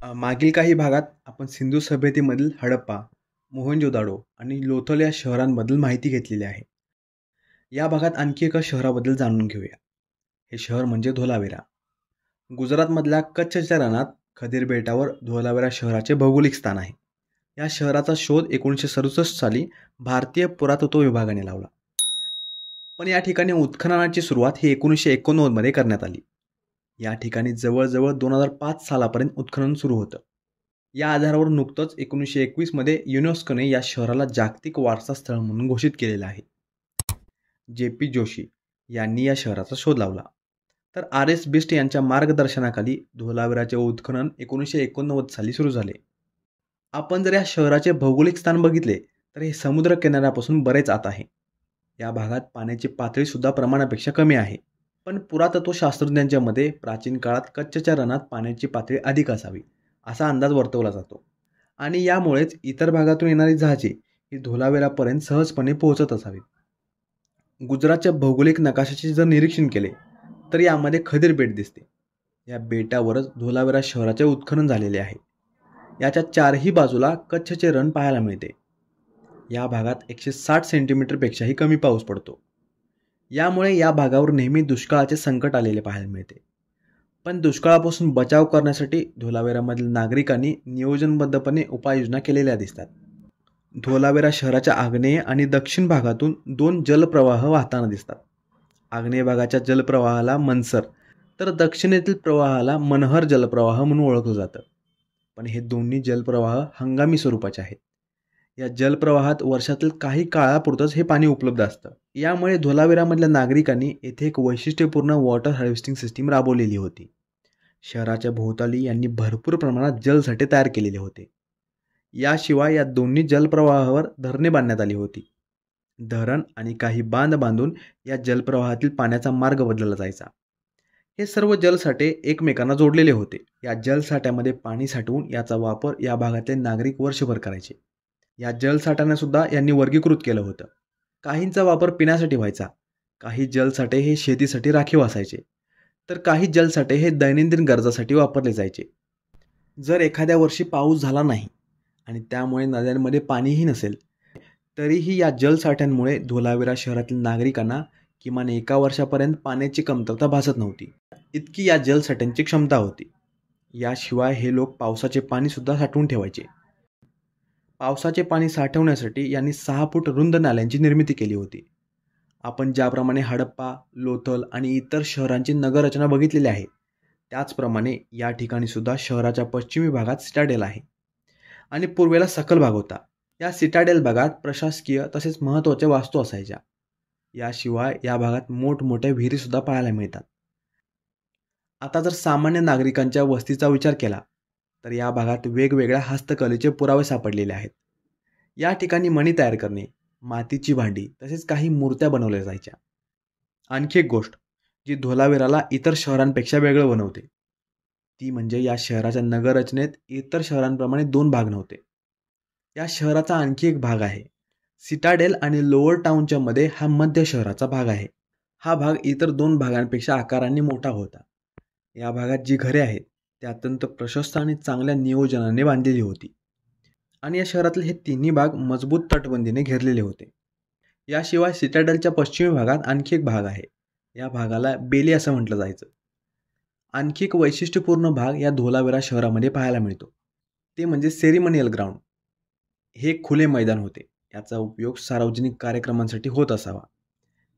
मागील काही भागात आपण सिंधू सभ्यतेमधील हडप्पा, मोहेंजोदाडो आणि लोथल या शहरांबद्दल माहिती घेतलेली आहे. या भागात आणखी एका शहराबद्दल जाणून घेऊया. हे शहर म्हणजे धोलावेरा. गुजरातमधल्या कच्छच्या रणात खदीर बेटावर धोलावेरा शहराचे भौगोलिक स्थान आहे. या शहराचा शोध 1967 साली भारतीय पुरातत्व विभागाने लावला. पण या ठिकाणी उत्खननाची सुरुवात ही 1989 मध्ये करण्यात आली. या ठिकाणी जवळजवळ 2005 सालापर्यंत उत्खनन सुरू होतं. या आधारावर नुकतंच 1921 मध्ये युनेस्कोने या शहराला जागतिक वारसा स्थळ म्हणून घोषित केलेलं आहे. जे.पी. जोशी यांनी या शहराचा शोध लावला. तर आर.एस. बिस्ट यांच्या मार्गदर्शनाखाली धोलावेराचे उत्खनन 1989 साली सुरू झाले. आपण जर या शहराचे भौगोलिक स्थान बघितले तर हे समुद्र किनाऱ्यापासून बरेच आत आहे. या भागात पाण्याची पातळी सुद्धा प्रमाणापेक्षा कमी आहे. पण पुरातत्व शास्त्रज्ञांच्या मते प्राचीन काळात कच्छच्या रणात पाण्याची पातळी अधिक असावी असा अंदाज वर्तवला जातो. आणि यामुळेच इतर भागातून येणारी जहाजे ही धोलावेरापर्यंत सहजपणे पोहोचत असावीत. गुजरातच्या भौगोलिक नकाशाचे जर निरीक्षण केले तर यामध्ये खदीर बेट दिसते. या बेटावरच धोलावेरा शहराचे उत्खनन झालेले आहे. याच्या चारही बाजूला कच्छचे रण पाहायला मिळते. या भागात 160 सेंटीमीटरपेक्षाही कमी पाऊस पडतो. यामुळे या भागावर नेहमी दुष्काळाचे संकट आलेले पाहायला मिळते. पण दुष्काळापासून बचाव करण्यासाठी धोलावेरामधील नागरिकांनी नियोजनबद्धपणे उपाययोजना केलेल्या दिसतात. धोलावेरा शहराच्या आग्नेय आणि दक्षिण भागातून 2 जलप्रवाह वाहताना दिसतात. आग्नेय भागाच्या जलप्रवाहाला मनसर तर दक्षिणेतील प्रवाहाला मनहर जलप्रवाह म्हणून ओळखलं जातं. पण हे दोन्ही जलप्रवाह हंगामी स्वरूपाचे आहेत. या जलप्रवाहात वर्षातील काही काळापुरतंच हे पाणी उपलब्ध असतं. यामुळे धोलावेरामधल्या नागरिकांनी येथे एक वैशिष्ट्यपूर्ण वॉटर हार्वेस्टिंग सिस्टीम राबवलेली होती. शहराच्या भोवताली यांनी भरपूर प्रमाणात जलसाठे तयार केलेले होते. याशिवाय या दोन्ही जलप्रवाहावर धरणे बांधण्यात आली होती. धरण आणि काही बांध बांधून या जलप्रवाहातील पाण्याचा मार्ग बदलला जायचा. हे सर्व जलसाठे एकमेकांना जोडलेले होते. या जलसाठ्यामध्ये पाणी साठवून याचा वापर या भागातले नागरिक वर्षभर करायचे. या जलसाठ्यांना सुद्धा यांनी वर्गीकृत केलं होतं. काहींचा वापर पिण्यासाठी व्हायचा, काही जलसाठे हे शेतीसाठी राखीव असायचे, तर काही जलसाठे हे दैनंदिन गरजासाठी वापरले जायचे. जर एखाद्या वर्षी पाऊस झाला नाही आणि त्यामुळे नद्यांमध्ये पाणीही नसेल तरीही या जलसाठ्यांमुळे धोलावेरा शहरातील नागरिकांना किमान 1 वर्षापर्यंत पाण्याची कमतरता भासत नव्हती. इतकी या जलसाठ्यांची क्षमता होती. याशिवाय हे लोक पावसाचे पाणी सुद्धा साठवून ठेवायचे. पावसाचे पाणी साठवण्यासाठी यांनी 6 फूट रुंद नाल्यांची निर्मिती केली होती. आपण ज्याप्रमाणे हडप्पा, लोथल आणि इतर शहरांची नगररचना बघितलेली आहे त्याचप्रमाणे या ठिकाणी सुद्धा शहराच्या पश्चिमी भागात सिटाडेल आहे आणि पूर्वेला सखल भाग होता. या सिटाडेल भागात प्रशासकीय तसेच महत्त्वाच्या वास्तू असायच्या. याशिवाय या भागात मोठमोठ्या विहिरीसुद्धा पाहायला मिळतात. आता जर सामान्य नागरिकांच्या वस्तीचा विचार केला तर या भागात वेगवेगळ्या हस्तकलेचे पुरावे सापडलेले आहेत. या ठिकाणी मणी तयार करणे, मातीची भांडी तसेच काही मूर्त्या बनवल्या जायच्या. आणखी एक गोष्ट जी धोलावेराला इतर शहरांपेक्षा वेगळं बनवते ती म्हणजे या शहराच्या नगररचनेत इतर शहरांप्रमाणे 2 भाग नव्हते. या शहराचा आणखी एक भाग आहे. सिटाडेल आणि लोअर टाउनच्या मध्ये हा मध्य शहराचा भाग आहे. हा भाग इतर 2 भागांपेक्षा आकाराने मोठा होता. या भागात जी घरे आहेत ते अत्यंत प्रशस्त आणि चांगल्या नियोजनाने बांधलेली होती आणि या शहरातील हे तिन्ही भाग मजबूत तटबंदीने घेरलेले होते. याशिवाय सिटाडेलच्या पश्चिमी भागात आणखी एक भाग आहे. या भागाला बेली असं म्हटलं जायचं. आणखी एक वैशिष्ट्यपूर्ण भाग या धोलावेरा शहरामध्ये पाहायला मिळतो ते म्हणजे सेरिमनियल ग्राउंड. हे एक खुले मैदान होते. याचा उपयोग सार्वजनिक कार्यक्रमांसाठी होत असावा.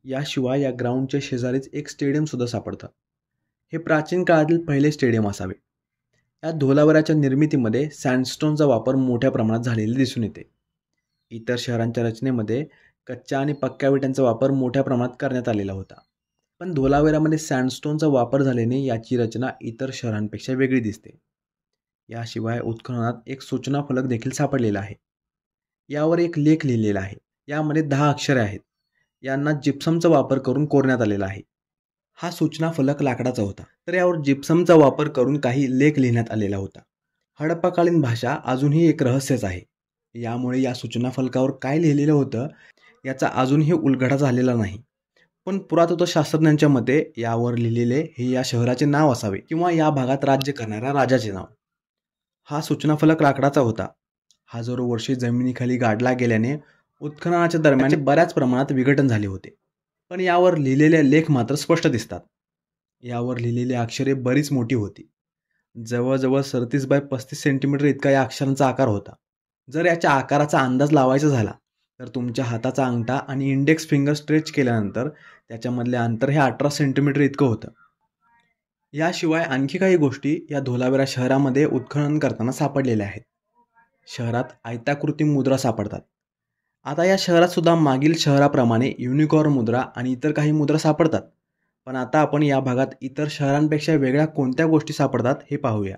याशिवाय या ग्राउंडच्या शेजारीच एक स्टेडियमसुद्धा सापडतं. हे प्राचीन काळातील पहिले स्टेडियम असावे. या धोलावेराच्या निर्मितीमध्ये सँडस्टोनचा वापर मोठ्या प्रमाणात झालेला दिसून येते. इतर शहरांच्या रचनेमध्ये कच्च्या आणि पक्क्या विटांचा वापर मोठ्या प्रमाणात करण्यात आलेला होता. पण धोलावेरामध्ये सँडस्टोनचा वापर झाल्याने याची रचना इतर शहरांपेक्षा वेगळी दिसते. याशिवाय उत्खननात एक सूचना फलक देखील सापडलेला आहे. यावर एक लेख लिहिलेला आहे. यामध्ये 10 अक्षरे आहेत. यांना जिप्समचा वापर करून कोरण्यात आलेला आहे. हा सूचना फलक लाकडाचा होता तर यावर जिप्समचा वापर करून काही लेख लिहिण्यात आलेला होता. हडप्पाकालीन भाषा अजूनही एक रहस्यच आहे. यामुळे या सूचना फलकावर काय लिहिलेलं होतं याचा अजूनही उलगडा झालेला नाही. पण पुरातत्व शास्त्रज्ञांच्या मते यावर लिहिलेले हे या शहराचे नाव असावे किंवा या भागात राज्य करणाऱ्या राजाचे नाव. हा सूचनाफलक लाकडाचा होता. हजारो वर्षे जमिनीखाली गाडला गेल्याने उत्खननाच्या दरम्यान बऱ्याच प्रमाणात विघटन झाले होते. पण यावर लिहिलेले लेख मात्र स्पष्ट दिसतात. यावर लिहिलेली अक्षरे बरीच मोठी होती. जवळजवळ 37 बाय 35 सेंटीमीटर इतका या अक्षरांचा आकार होता. जर याच्या आकाराचा अंदाज लावायचा झाला तर तुमच्या हाताचा अंगठा आणि इंडेक्स फिंगर स्ट्रेच केल्यानंतर त्याच्यामधले अंतर हे 18 सेंटीमीटर इतकं होतं. याशिवाय आणखी काही गोष्टी या धोलावीरा शहरामध्ये उत्खनन करताना सापडलेल्या आहेत. शहरात आयताकृती मुद्रा सापडतात. आता या शहरात सुद्धा मागील शहराप्रमाणे युनिकॉर्न मुद्रा आणि इतर काही मुद्रा सापडतात. पण आता आपण या भागात इतर शहरांपेक्षा वेगळ्या कोणत्या गोष्टी सापडतात हे पाहूया.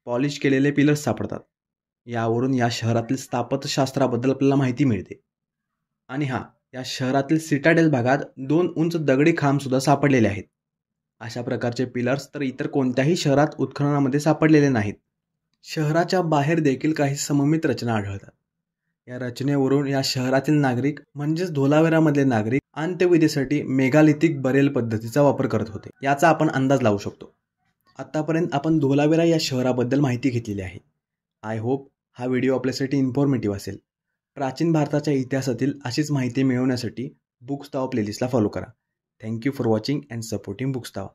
पॉलिश केलेले पिलर्स सापडतात. यावरून या शहरातील स्थापत्यशास्त्राबद्दल आपल्याला माहिती मिळते. आणि या शहरातील सिटाडेल भागात 2 उंच दगडी खांब सुद्धा सापडलेले आहेत. अशा प्रकारचे पिलर्स तर इतर कोणत्याही शहरात उत्खननामध्ये सापडलेले नाहीत. शहराच्या बाहेर देखील काही सममित रचना आढळतात. या रचनेवरून या शहरातील नागरिक म्हणजेच धोलावीरामधले नागरिक अंत्यविधीसाठी मेगालिथिक बरेल पद्धतीचा वापर करत होते याचा आपण अंदाज लावू शकतो. आतापर्यंत आपण धोलावीरा या शहराबद्दल माहिती घेतलेली आहे. आय होप हा व्हिडिओ आपल्यासाठी इन्फॉर्मेटिव्ह असेल. प्राचीन भारताच्या इतिहासातील अशीच माहिती मिळवण्यासाठी बुक्स तावा प्लेलिस्टला फॉलो करा. Thank you for watching and supporting books तावा.